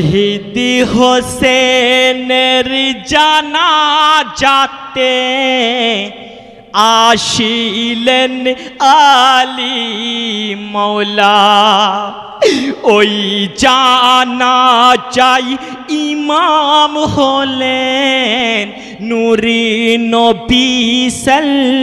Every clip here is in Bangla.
শহীদ হোসেনের জানাজাতে আসিলেন আলী মৌলা। ওই জানাজায় ইমাম হলেন নূরি নবী সাল্লাল্লাহু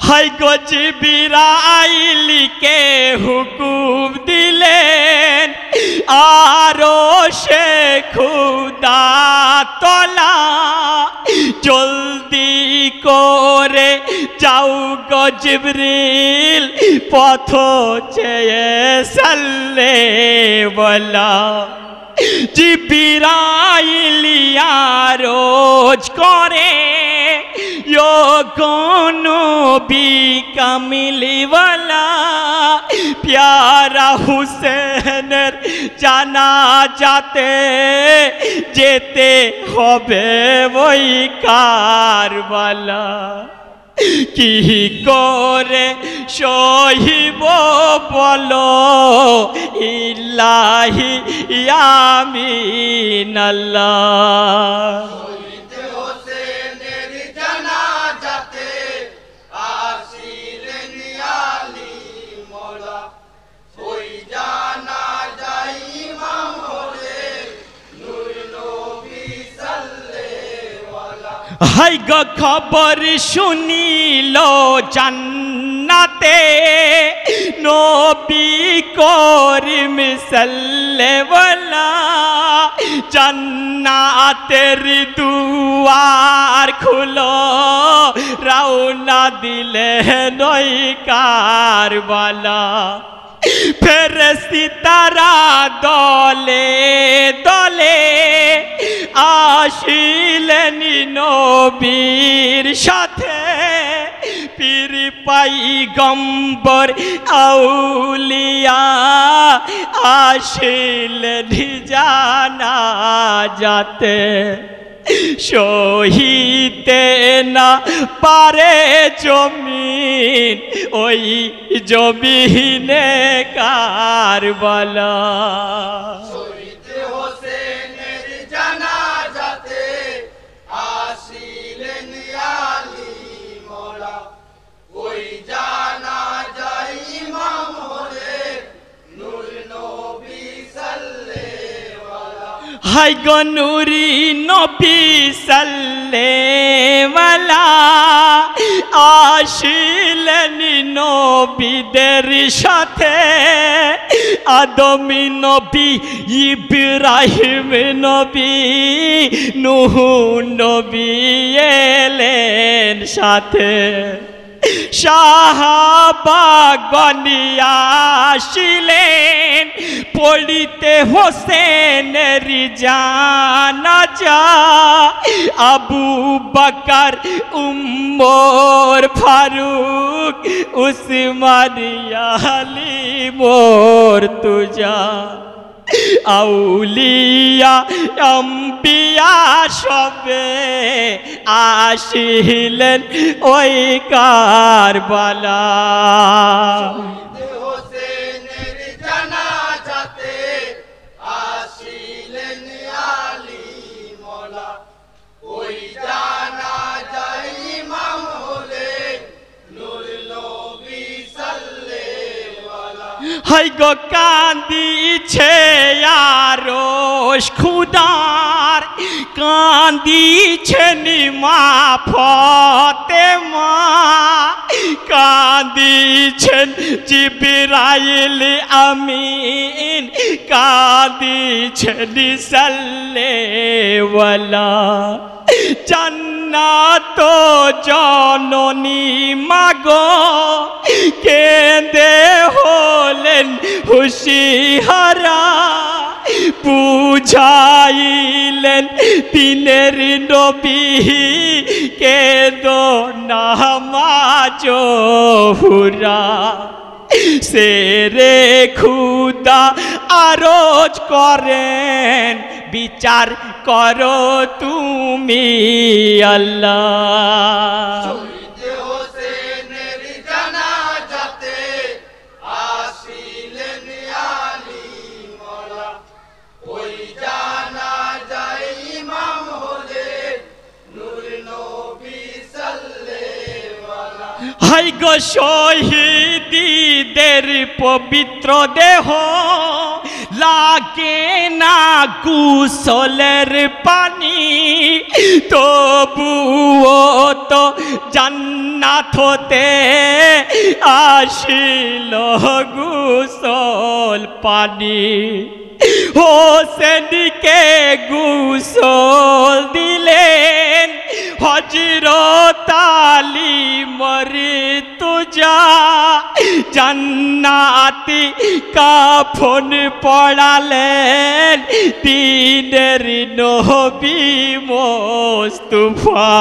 হাই গো জিবরাইলকে হুকুম দিলেন আরশে খুদা তলা জলদি করে যাও গো জিবরিল পথ চেয়ে সাল্লে বলা। জিবরাইল আরজ করে यो नबी कमलीवाला प्यारा हुसैনের জানাজাতে যেতে হবে ওই কারবালা। কি করে সহিব বলো ইলাহি আমিন আল্লাহ। হাই গো খবর শুনিল জান্নাতে নবী করিম সাল্লাল্লাহু জান্নাতের দুয়ার খুলো রওনা দিলেন ওই কারবালা। ফেরেশতারা দলে দলে আসিলেন নবীর সাথে পীর পয়গম্বর আউলিয়া আসিলেন জানাজাতে। সহিতে না পারে জমিন ওই জমিনে কারবালা। শহীদ হোসেনের জানাজাতে আসিলেন আলী মওলা। ওই জানাজায় ইমাম হলেন নূর নবী সাল্লাল্লাহু। হাই গো নূরি নবী সাল্লাল্লাহু আসিলেন নবীদের সাথে আদম নবী ইব্রাহিম নবী নূহ নবী এলেন সাথে। সাহাবাগণ আসিলেন পড়িতে হোসেনের জানাজা। আবু বকর উমর ফারুক উসমান আলী মুর্তজা। আউলিয়া আম্বিয়া সবে আসিলেন ওই কারবালা। হোসেনের জানাজাতে আসিলেন আলী মওলা। ওই জানাজায় ইমাম হলেন নূর নবী সাল্লাল্লাহু। হাই গো কান্দিছে আরশ খুদার কান্দিছেন মা ফাতেমা। কান্দিছেন জিবরাইল আমিন কাঁদিছেন সাল্লাল্লাহু জান্নাত জননী মাগো কেঁদে হলেন হুশিহারা বুঝাইলেন দিনের নবী কেঁদো না মা জোহরা সেরে খুদা আরজ করেন বিচার করো তুমি আল্লাহ। শহীদ হোসেনের জানাজাতে আসিলেন আলী মোলা, ওই জানাজায় ইমাম হলেন নূর নবী সাল্লাল্লাহু। হাই গো শহীদদের পবিত্র দেহ লাগে না কুশলের পানি, তবুও তো জান্নাত হতে আসিল গুসল পানি। হোসেনকে গুসল দিলেন হযরত আলী মর্তুজা, জান্নাতি কাফন পড়ালেন দিনের নবী মুস্তাফা।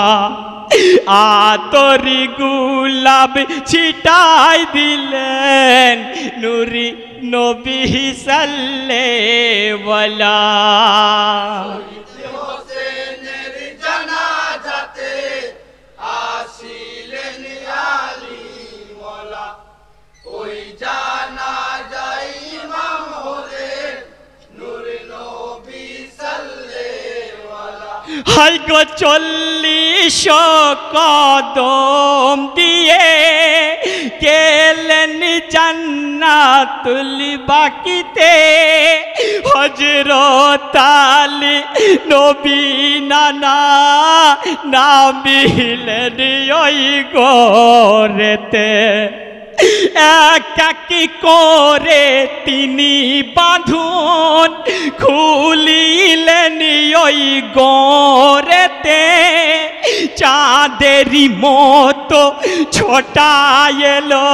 আতরি গুলাব ছিটাই দিলেন নূরি নবী সাল্লাল্লাহু আলাইহি। শহীদ হোসেনের জানাজাতে আসিলেন আলী মোলা, ওই জানাজায় ইমাম হলেন নূর নবী সাল্লাল্লাহু আলাইহি। হাই গো 40 কদম দিয়ে গেলেন জান্নাতুল বাকিতে, হযরত আলী নবী নানা নামিলেন ওই ঘরেতে। এক এক করে তিনি বাঁধন খুলিলেন ওই গরেতে, চাঁদেরই মতো ছোটাইলো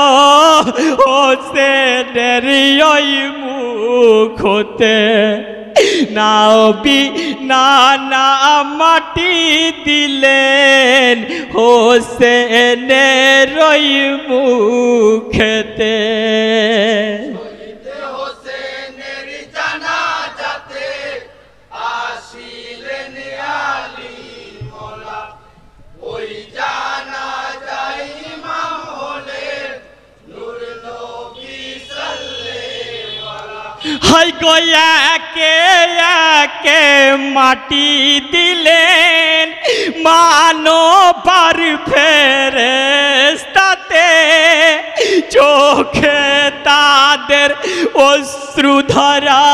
হোসেনের ওই মুখতে। নবী নানা মাটি দিলেন হোসেনের ওই মুখতে। শহীদ হোসেনের জানাজাতে আসিলেন আলী মোলা, ওই জানাজায় ইমাম হলেন নূর নবী সাল্লাল্লাহু আলাইহি। হাই গো একে একে মাটি দিলেন মানবার ফেরেশতাতে, চোখে তাদের অশ্রুধারা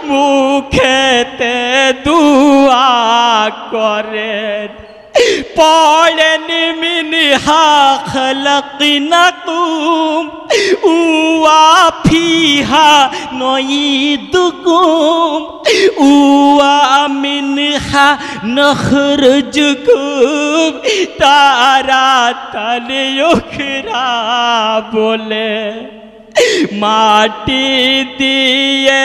মুখেতে দুআ করেন। পড়েন মিনহা খালাকনাকুম ওয়া ফিহা নুঈদুকুম ওয়া মিনহা নখরুজুকুম তারাতান উখরা বলে। মাটি দিয়ে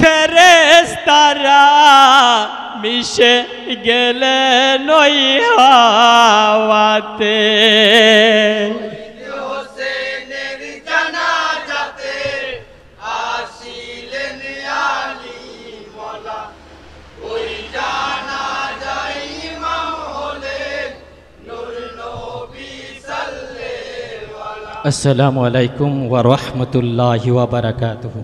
ফেরেশতারা মিশে গেলেন ওই হাওয়াতে। শহীদ হোসেনের জানাজাতে আসিলেন আলী মোলা, ওই জানাজায় ইমাম হলেন নূর নবী সাল্লাল্লাহু আলাইহি। আসসালামু আলাইকুম ওয়া রাহমাতুল্লাহি ওয়া বারাকাতুহু।